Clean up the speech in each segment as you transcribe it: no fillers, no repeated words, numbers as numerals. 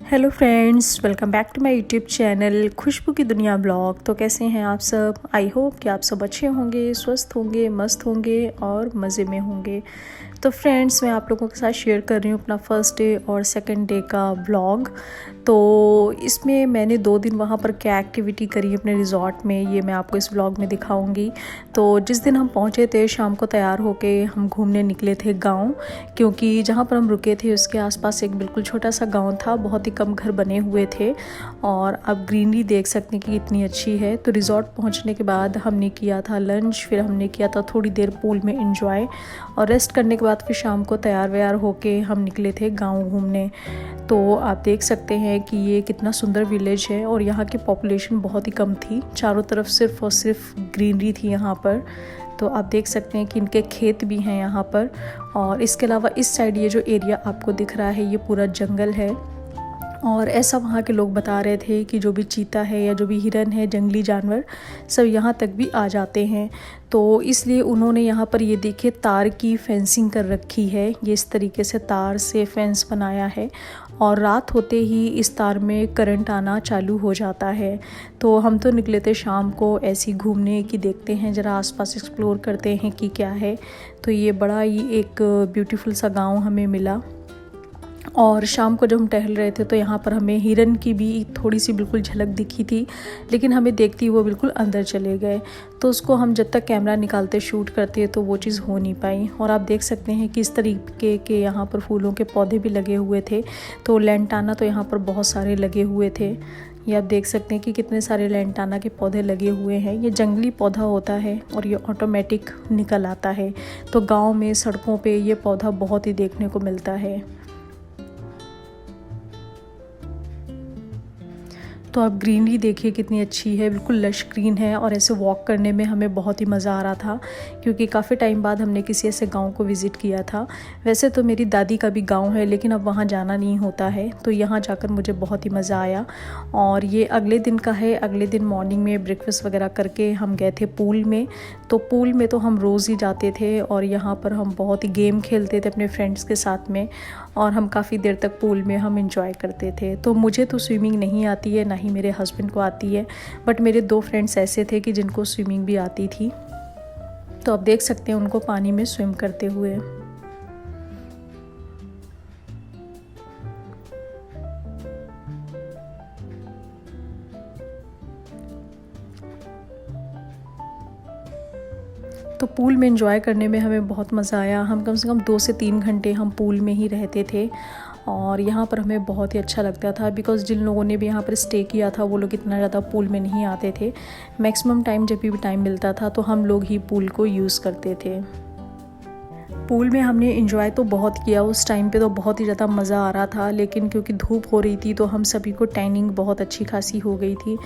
Hello friends, welcome back to my YouTube channel Khushboo की दुनिया blog. तो कैसे हैं आप सब? आई होप कि आप सब अच्छे होंगे, स्वस्थ होंगे, मस्त होंगे और मज़े में होंगे। तो फ्रेंड्स, मैं आप लोगों के साथ शेयर कर रही हूँ अपना फर्स्ट डे और सेकंड डे का ब्लॉग। तो इसमें मैंने 2 दिन वहाँ पर क्या एक्टिविटी करी अपने रिज़ॉर्ट में, ये मैं आपको इस ब्लॉग में दिखाऊंगी। तो जिस दिन हम पहुँचे थे, शाम को तैयार होके हम घूमने निकले थे गांव, क्योंकि जहाँ पर हम रुके थे उसके आसपास एक बिल्कुल छोटा सा गांव था। बहुत ही कम घर बने हुए थे और अब ग्रीनरी देख सकते हैं कि इतनी अच्छी है। तो रिज़ॉर्ट पहुँचने के बाद हमने किया था लंच, फिर हमने किया था थोड़ी देर पूल में इंजॉय, और रेस्ट करने के बाद फिर शाम को तैयार व्यार होके हम निकले थे गांव घूमने। तो आप देख सकते हैं कि ये कितना सुंदर विलेज है और यहाँ की पॉपुलेशन बहुत ही कम थी। चारों तरफ सिर्फ और सिर्फ ग्रीनरी थी यहाँ पर। तो आप देख सकते हैं कि इनके खेत भी हैं यहाँ पर। और इसके अलावा इस साइड ये जो एरिया आपको दिख रहा है, ये पूरा जंगल है। और ऐसा वहाँ के लोग बता रहे थे कि जो भी चीता है या जो भी हिरन है, जंगली जानवर, सब यहाँ तक भी आ जाते हैं। तो इसलिए उन्होंने यहाँ पर ये देखिए तार की फेंसिंग कर रखी है। ये इस तरीके से तार से फेंस बनाया है और रात होते ही इस तार में करंट आना चालू हो जाता है। तो हम तो निकले थे शाम को ऐसे ही घूमने की, देखते हैं ज़रा आसपास एक्सप्लोर करते हैं कि क्या है। तो ये बड़ा ही एक ब्यूटीफुल सा गाँव हमें मिला। और शाम को जब हम टहल रहे थे तो यहाँ पर हमें हिरन की भी थोड़ी सी बिल्कुल झलक दिखी थी, लेकिन हमें देखती वो बिल्कुल अंदर चले गए। तो उसको हम जब तक कैमरा निकालते शूट करते तो वो चीज़ हो नहीं पाई। और आप देख सकते हैं कि इस तरीके के यहाँ पर फूलों के पौधे भी लगे हुए थे। तो लैंटाना तो यहाँ पर बहुत सारे लगे हुए थे। ये आप देख सकते हैं कि कितने सारे लैंटाना के पौधे लगे हुए हैं। ये जंगली पौधा होता है और ये ऑटोमेटिक निकल आता है। तो गाँव में सड़कों पर ये पौधा बहुत ही देखने को मिलता है। तो आप ग्रीनरी देखिए कितनी अच्छी है, बिल्कुल लश ग्रीन है। और ऐसे वॉक करने में हमें बहुत ही मज़ा आ रहा था, क्योंकि काफ़ी टाइम बाद हमने किसी ऐसे गांव को विज़िट किया था। वैसे तो मेरी दादी का भी गांव है, लेकिन अब वहां जाना नहीं होता है। तो यहाँ जाकर मुझे बहुत ही मज़ा आया। और ये अगले दिन का है। अगले दिन मॉर्निंग में ब्रेकफास्ट वगैरह करके हम गए थे पूल में। तो पूल में तो हम रोज़ ही जाते थे और यहाँ पर हम बहुत ही गेम खेलते थे अपने फ्रेंड्स के साथ में। और हम काफ़ी देर तक पूल में हम इंजॉय करते थे। तो मुझे तो स्विमिंग नहीं आती है, ना ही मेरे हस्बैंड को आती है, बट मेरे 2 फ्रेंड्स ऐसे थे कि जिनको स्विमिंग भी आती थी। तो आप देख सकते हैं उनको पानी में स्विम करते हुए। तो पूल में एंजॉय करने में हमें बहुत मज़ा आया। हम कम से कम 2 से 3 घंटे हम पूल में ही रहते थे। और यहाँ पर हमें बहुत ही अच्छा लगता था, बिकॉज़ जिन लोगों ने भी यहाँ पर स्टे किया था वो लोग इतना ज़्यादा पूल में नहीं आते थे। मैक्सिमम टाइम जब भी टाइम मिलता था तो हम लोग ही पूल को यूज़ करते थे। पूल में हमने एंजॉय तो बहुत किया। उस टाइम पे तो बहुत ही ज़्यादा मज़ा आ रहा था, लेकिन क्योंकि धूप हो रही थी तो हम सभी को टैनिंग बहुत अच्छी खासी हो गई थी।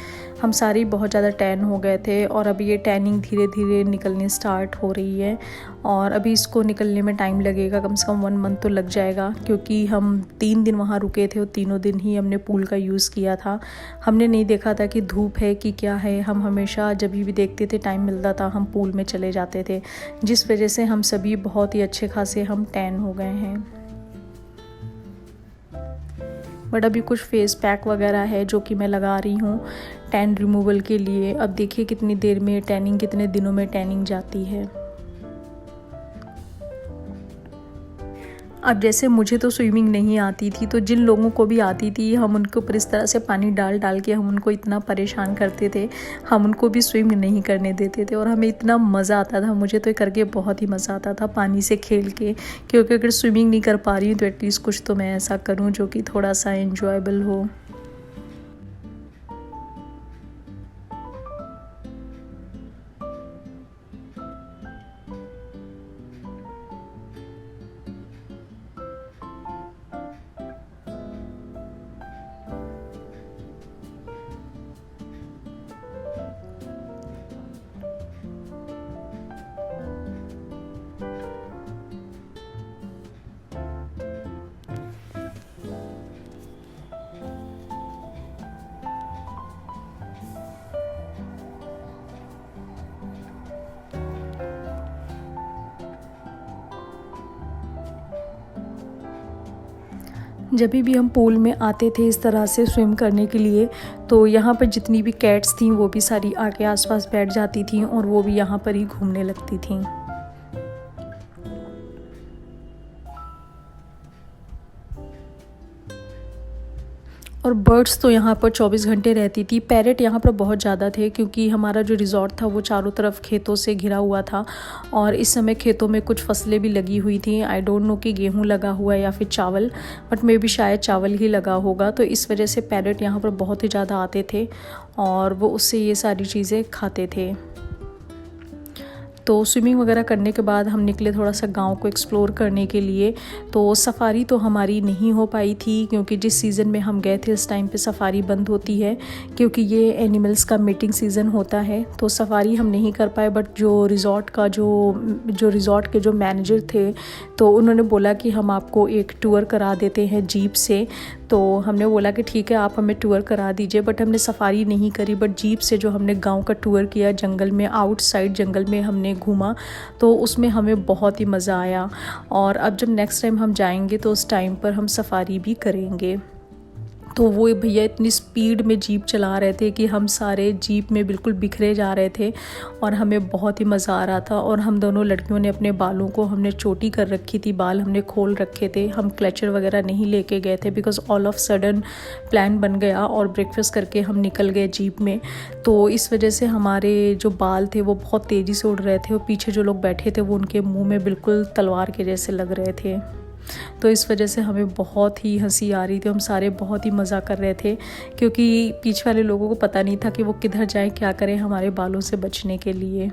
हम सारे बहुत ज़्यादा टैन हो गए थे और अब ये टैनिंग धीरे धीरे निकलने स्टार्ट हो रही है। और अभी इसको निकलने में टाइम लगेगा, कम से कम 1 मंथ तो लग जाएगा, क्योंकि हम 3 दिन वहाँ रुके थे और तीनों दिन ही हमने पूल का यूज़ किया था। हमने नहीं देखा था कि धूप है कि क्या है। हम हमेशा जब भी देखते थे, टाइम मिलता था, हम पूल में चले जाते थे, जिस वजह से हम सभी बहुत ही अच्छे खासे हम टैन हो गए हैं। बट अभी कुछ फेस पैक वगैरह है जो कि मैं लगा रही हूँ टैन रिमूवल के लिए। अब देखिए कितनी देर में टैनिंग, कितने दिनों में टैनिंग जाती है। अब जैसे मुझे तो स्विमिंग नहीं आती थी, तो जिन लोगों को भी आती थी हम उनके ऊपर इस तरह से पानी डाल डाल के हम उनको इतना परेशान करते थे। हम उनको भी स्विम नहीं करने देते थे और हमें इतना मज़ा आता था। मुझे तो ये करके बहुत ही मज़ा आता था पानी से खेल के, क्योंकि अगर स्विमिंग नहीं कर पा रही हूँ तो एटलीस्ट कुछ तो मैं ऐसा करूँ जो कि थोड़ा सा इन्जॉयबल हो। जब भी हम पूल में आते थे इस तरह से स्विम करने के लिए, तो यहाँ पर जितनी भी कैट्स थीं वो भी सारी आके आसपास बैठ जाती थीं और वो भी यहाँ पर ही घूमने लगती थीं। और बर्ड्स तो यहाँ पर 24 घंटे रहती थी। पैरेट यहाँ पर बहुत ज़्यादा थे क्योंकि हमारा जो रिज़ॉर्ट था वो चारों तरफ खेतों से घिरा हुआ था और इस समय खेतों में कुछ फसलें भी लगी हुई थी। आई डोंट नो कि गेहूँ लगा हुआ है या फिर चावल, बट मे भी शायद चावल ही लगा होगा। तो इस वजह से पैरेट यहाँ पर बहुत ही ज़्यादा आते थे और वो उससे ये सारी चीज़ें खाते थे। तो स्विमिंग वगैरह करने के बाद हम निकले थोड़ा सा गांव को एक्सप्लोर करने के लिए। तो सफारी तो हमारी नहीं हो पाई थी क्योंकि जिस सीज़न में हम गए थे उस टाइम पे सफारी बंद होती है क्योंकि ये एनिमल्स का मीटिंग सीज़न होता है। तो सफारी हम नहीं कर पाए, बट जो रिज़ॉर्ट के जो मैनेजर थे तो उन्होंने बोला कि हम आपको एक टूर करा देते हैं जीप से। तो हमने बोला कि ठीक है, आप हमें टूर करा दीजिए, बट हमने सफारी नहीं करी, बट जीप से जो हमने गांव का टूर किया, जंगल में आउटसाइड जंगल में हमने घूमा, तो उसमें हमें बहुत ही मज़ा आया। और अब जब नेक्स्ट टाइम हम जाएंगे तो उस टाइम पर हम सफारी भी करेंगे। तो वो भैया इतनी स्पीड में जीप चला रहे थे कि हम सारे जीप में बिल्कुल बिखरे जा रहे थे और हमें बहुत ही मज़ा आ रहा था। और हम दोनों लड़कियों ने अपने बालों को हमने चोटी कर रखी थी, बाल हमने खोल रखे थे। हम क्लचर वगैरह नहीं लेके गए थे because all of sudden plan बन गया और ब्रेकफास्ट करके हम निकल गए जीप में। तो इस वजह से हमारे जो बाल थे वो बहुत तेज़ी से उड़ रहे थे और पीछे जो लोग बैठे थे वो उनके मुँह में बिल्कुल तलवार के जैसे लग रहे थे। तो इस वजह से हमें बहुत ही हंसी आ रही थी। हम सारे बहुत ही मज़ा कर रहे थे क्योंकि पीछे वाले लोगों को पता नहीं था कि वो किधर जाएं, क्या करें हमारे बालों से बचने के लिए।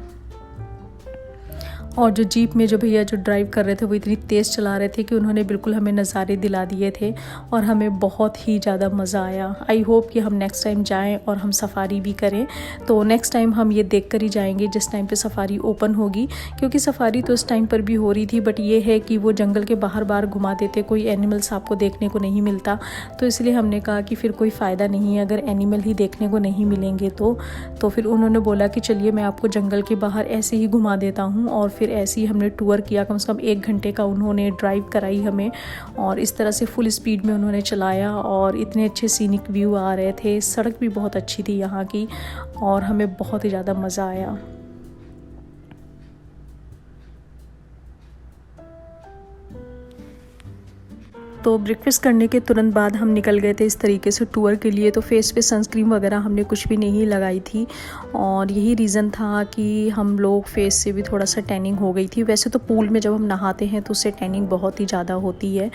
और जो जीप में जो भैया जो ड्राइव कर रहे थे वो इतनी तेज़ चला रहे थे कि उन्होंने बिल्कुल हमें नज़ारे दिला दिए थे और हमें बहुत ही ज़्यादा मज़ा आया। आई होप कि हम नेक्स्ट टाइम जाएं और हम सफारी भी करें। तो नेक्स्ट टाइम हम ये देख कर ही जाएंगे जिस टाइम पे सफारी ओपन होगी, क्योंकि सफारी तो उस टाइम पर भी हो रही थी, बट ये है कि वो जंगल के बाहर बाहर घुमा देते, कोई एनिमल्स आपको देखने को नहीं मिलता। तो इसलिए हमने कहा कि फिर कोई फ़ायदा नहीं है अगर एनिमल ही देखने को नहीं मिलेंगे। तो फिर उन्होंने बोला कि चलिए मैं आपको जंगल के बाहर ऐसे ही घुमा देता हूँ। और फिर ऐसे ही हमने टूर किया, कम से कम 1 घंटे का उन्होंने ड्राइव कराई हमें और इस तरह से फुल स्पीड में उन्होंने चलाया और इतने अच्छे सीनिक व्यू आ रहे थे। सड़क भी बहुत अच्छी थी यहाँ की और हमें बहुत ही ज़्यादा मज़ा आया। तो ब्रेकफास्ट करने के तुरंत बाद हम निकल गए थे इस तरीके से टूर के लिए। तो फेस पे सनस्क्रीन वगैरह हमने कुछ भी नहीं लगाई थी और यही रीज़न था कि हम लोग फेस से भी थोड़ा सा टैनिंग हो गई थी। वैसे तो पूल में जब हम नहाते हैं तो उससे टैनिंग बहुत ही ज़्यादा होती है,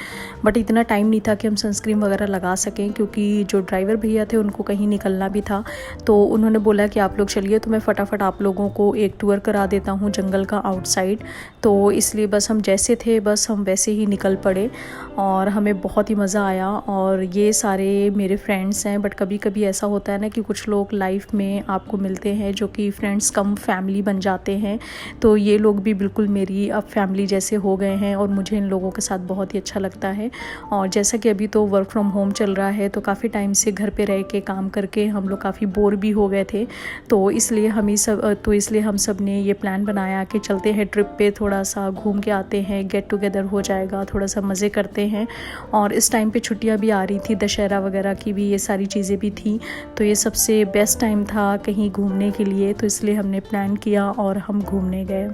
बट इतना टाइम नहीं था कि हम सनस्क्रीन वगैरह लगा सकें क्योंकि जो ड्राइवर भैया थे उनको कहीं निकलना भी था। तो उन्होंने बोला कि आप लोग चलिए, तो मैं फटाफट आप लोगों को एक टूर करा देता हूँ जंगल का आउटसाइड। तो इसलिए बस हम जैसे थे बस हम वैसे ही निकल पड़े और हमें बहुत ही मज़ा आया। और ये सारे मेरे फ्रेंड्स हैं, बट कभी कभी ऐसा होता है ना कि कुछ लोग लाइफ में आपको मिलते हैं जो कि फ्रेंड्स कम फैमिली बन जाते हैं। तो ये लोग भी बिल्कुल मेरी अब फैमिली जैसे हो गए हैं और मुझे इन लोगों के साथ बहुत ही अच्छा लगता है। और जैसा कि अभी तो वर्क फ्रॉम होम चल रहा है तो काफ़ी टाइम से घर पे रह के काम करके हम लोग काफ़ी बोर भी हो गए थे। तो इसलिए हम सब ने ये प्लान बनाया कि चलते हैं ट्रिप पे, थोड़ा सा घूम के आते हैं, गेट टुगेदर हो जाएगा, थोड़ा सा मज़े करते हैं। और इस टाइम पे छुट्टियां भी आ रही थी, दशहरा वगैरह की भी, ये सारी चीज़ें भी थी। तो ये सबसे बेस्ट टाइम था कहीं घूमने के लिए, तो इसलिए हमने प्लान किया और हम घूमने गए।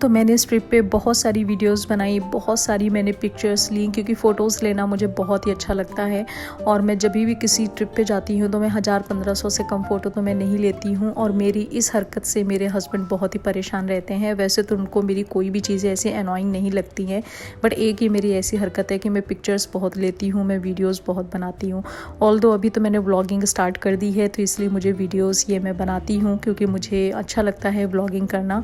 तो मैंने इस ट्रिप पे बहुत सारी वीडियोस बनाई, बहुत सारी मैंने पिक्चर्स ली क्योंकि फ़ोटोज़ लेना मुझे बहुत ही अच्छा लगता है। और मैं जब भी किसी ट्रिप पे जाती हूँ तो मैं 1000-1500 से कम फ़ोटो तो मैं नहीं लेती हूँ। और मेरी इस हरकत से मेरे हस्बैंड बहुत ही परेशान रहते हैं। वैसे तो उनको मेरी कोई भी चीज़ें ऐसी एनॉइंग नहीं लगती हैं, बट एक ही मेरी ऐसी हरकत है कि मैं पिक्चर्स बहुत लेती हूँ, मैं वीडियोज़ बहुत बनाती हूँ। ऑल्दो अभी तो मैंने व्लॉगिंग स्टार्ट कर दी है तो इसलिए मुझे वीडियोज़ ये मैं बनाती हूँ क्योंकि मुझे अच्छा लगता है व्लॉगिंग करना।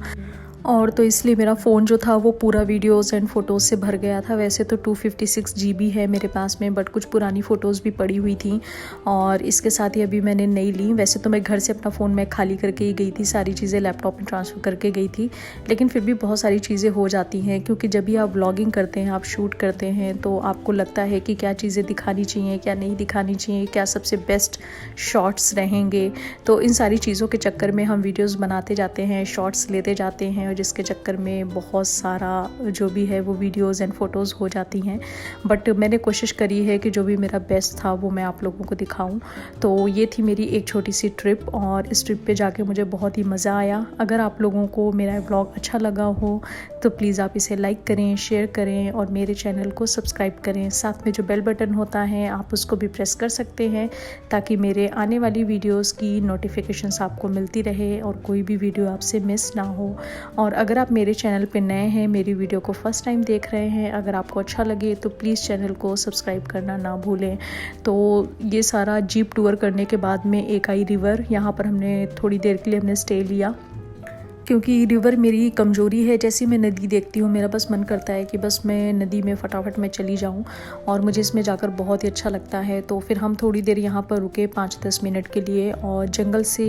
और तो इसलिए मेरा फ़ोन जो था वो पूरा वीडियोज़ एंड फ़ोटोज़ से भर गया था। वैसे तो 256 GB है मेरे पास में, बट कुछ पुरानी फ़ोटोज़ भी पड़ी हुई थी और इसके साथ ही अभी मैंने नई ली। वैसे तो मैं घर से अपना फ़ोन मैं खाली करके ही गई थी, सारी चीज़ें लैपटॉप में ट्रांसफ़र करके गई थी, लेकिन फिर भी बहुत सारी चीज़ें हो जाती हैं क्योंकि जब भी आप व्लॉगिंग करते हैं, आप शूट करते हैं, तो आपको लगता है कि क्या चीज़ें दिखानी चाहिए, क्या नहीं दिखानी चाहिए, क्या सबसे बेस्ट शॉट्स रहेंगे। तो इन सारी चीज़ों के चक्कर में हम वीडियोज़ बनाते जाते हैं, शॉट्स लेते जाते हैं और जिसके चक्कर में बहुत सारा जो भी है वो वीडियोज़ एंड फ़ोटोज़ हो जाती हैं। बट मैंने कोशिश करी है कि जो भी मेरा बेस्ट था वो मैं आप लोगों को दिखाऊं। तो ये थी मेरी एक छोटी सी ट्रिप और इस ट्रिप पे जाके मुझे बहुत ही मज़ा आया। अगर आप लोगों को मेरा व्लॉग अच्छा लगा हो तो प्लीज़ आप इसे लाइक करें, शेयर करें और मेरे चैनल को सब्सक्राइब करें। साथ में जो बेल बटन होता है आप उसको भी प्रेस कर सकते हैं ताकि मेरे आने वाली वीडियोज़ की नोटिफिकेशंस आपको मिलती रहे और कोई भी वीडियो आपसे मिस ना हो। और अगर आप मेरे चैनल पे नए हैं, मेरी वीडियो को फर्स्ट टाइम देख रहे हैं, अगर आपको अच्छा लगे तो प्लीज़ चैनल को सब्सक्राइब करना ना भूलें। तो ये सारा जीप टूर करने के बाद में एक आई रिवर, यहाँ पर हमने थोड़ी देर के लिए हमने स्टे लिया क्योंकि रिवर मेरी कमज़ोरी है। जैसे मैं नदी देखती हूँ मेरा बस मन करता है कि बस मैं नदी में फटाफट में चली जाऊँ और मुझे इसमें जाकर बहुत ही अच्छा लगता है। तो फिर हम थोड़ी देर यहाँ पर रुके 5-10 मिनट के लिए और जंगल से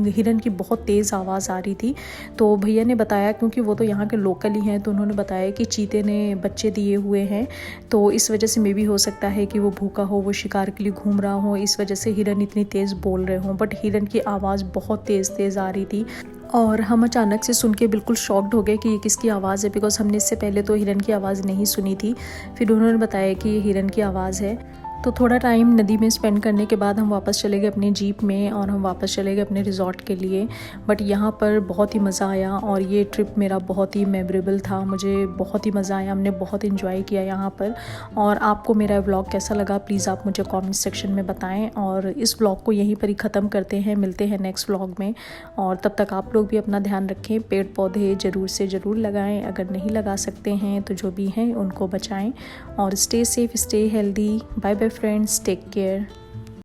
हिरन की बहुत तेज़ आवाज़ आ रही थी। तो भैया ने बताया, क्योंकि वो तो यहाँ के लोकल ही हैं, तो उन्होंने बताया कि चीते ने बच्चे दिए हुए हैं, तो इस वजह से मे भी हो सकता है कि वो भूखा हो, वो शिकार के लिए घूम रहा हो, इस वजह से हिरन इतनी तेज़ बोल रहे हों। बट हिरन की आवाज़ बहुत तेज़ आ रही थी और हम अचानक से सुन के बिल्कुल शॉक्ड हो गए कि ये किसकी आवाज़ है, बिकॉज़ हमने इससे पहले तो हिरन की आवाज़ नहीं सुनी थी। फिर उन्होंने बताया कि ये हिरन की आवाज़ है। तो थोड़ा टाइम नदी में स्पेंड करने के बाद हम वापस चले गए अपनी जीप में और हम वापस चले गए अपने रिज़ॉर्ट के लिए। बट यहाँ पर बहुत ही मज़ा आया और ये ट्रिप मेरा बहुत ही मेमोरेबल था, मुझे बहुत ही मज़ा आया, हमने बहुत इन्जॉय किया यहाँ पर। और आपको मेरा व्लॉग कैसा लगा प्लीज़ आप मुझे कमेंट सेक्शन में बताएं। और इस व्लॉग को यहीं पर ही ख़त्म करते हैं, मिलते हैं नेक्स्ट व्लॉग में। और तब तक आप लोग भी अपना ध्यान रखें, पेड़ पौधे ज़रूर से ज़रूर लगाएं, अगर नहीं लगा सकते हैं तो जो भी हैं उनको बचाएं और stay safe, stay healthy. Bye bye friends, take care.